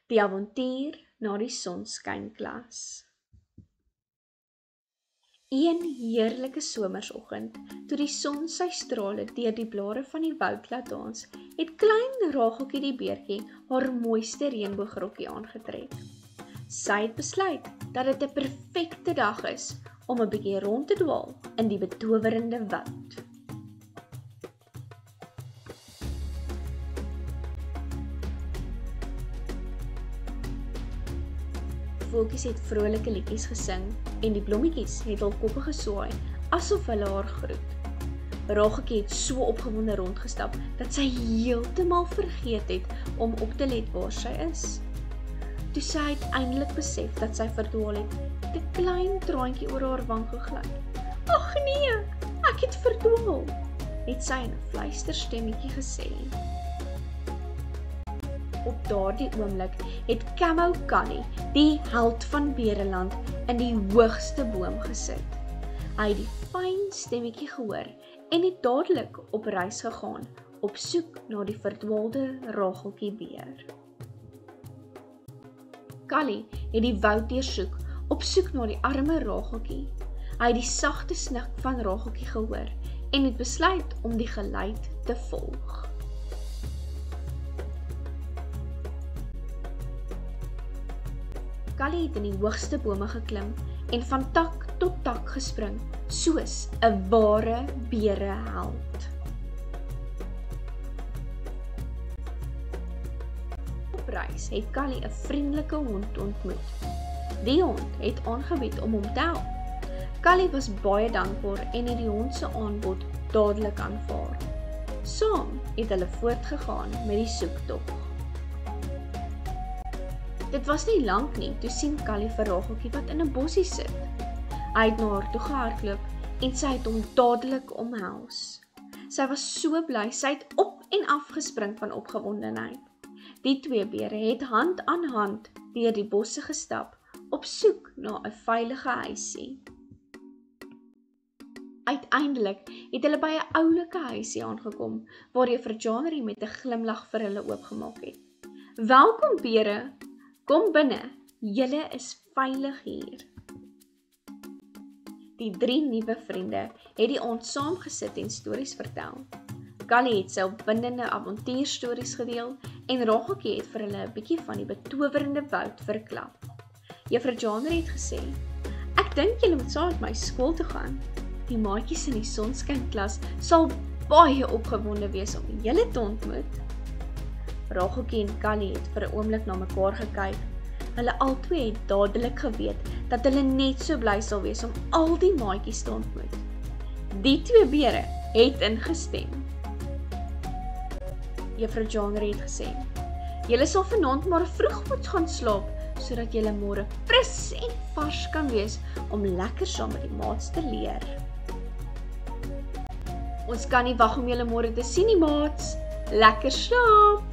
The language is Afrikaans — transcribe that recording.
Die avontuur na die sonskyn-klas. Een heerlike somersoggend, toe die son sy strale deur die blare van die woud laat dans, het klein Racheltjie die beertjie haar mooiste reënboogrokkie aangetrek. Sy het besluit dat dit 'n perfekte dag is om 'n bietjie rond te dwaal in die betowerende woud. Voeltjies het vrolike liedjies gesing en die blommetjies het hul koppe geswaai asof hulle haar groet. Racheltjie het so opgewonde rondgestap dat sy heeltemal vergeet het om op te let waar sy is. Toe sy uiteindelik besef dat sy verdwaal het, het 'n klein traantjie oor haar wang gegly. "Ag nee, ek het verdwaal," het sy in 'n fluisterstemmetjie gesê. Op daardie oomblik het Camo Callie, die held van Bereland, in die hoogste boom gesit. Hy het die fyn stemmetjie gehoor en het dadelik op reis gegaan, op soek na die verdwaalde Racheltjie beer. Callie het die woud deursoek, op soek na die arme Racheltjie. Hy het die sagte snik van Racheltjie gehoor en het besluit om die geluid te volg. Callie het in die hoogste bome geklim en van tak tot tak gespring, soos 'n ware bereheld. Op reis het Callie 'n vriendelike hond ontmoet. Die hond het aangebied om hom te help. Callie was baie dankbaar en het die hond se aanbod dadelik aanvaar. Saam het hulle voortgegaan met die soektog. Dit was nie lank nie, toe sien Callie vir Racheltjie wat in 'n bossie sit. Hy het na haar toe gehardloop en sy het hom dadelik omhels. Sy was so bly, sy het op en af gespring van opgewondenheid. Die twee bere het hand aan hand deur die bosse gestap, op soek na 'n veilige huisie. Uiteindelik het hulle by 'n oulike huisie aangekom, waar Juffrou Janerie met 'n glimlag vir hulle oopgemaak het. "Welkom bere, kom binne, julle is veilig hier." Die 3 nuwe vriende het die aand saam gesit en stories vertel. Callie het sy opwindende avontuurstories gedeel en Racheltjie het vir hulle 'n bietjie van die betowerende woud verklap. Juffrou Janerie het gesê, "Ek dink julle moet saam met my skool toe gaan. Die maatjies in die sonskyn-klas sal baie opgewonde wees om julle te ontmoet." Racheltjie en Callie het vir 'n oomblik na mekaar gekyk. Hulle albei het dadelik geweet dat hulle net so bly sal wees om al die maatjies te ontmoet. Die 2 bere het ingestem. Juffrou Janerie het gesê, "Julle sal vanaand maar vroeg moet gaan slaap, sodat julle môre fris en vars kan wees om lekker saam met die maats te leer." "Ons kan nie wag om julle môre te sien nie, maats. Lekker slaap."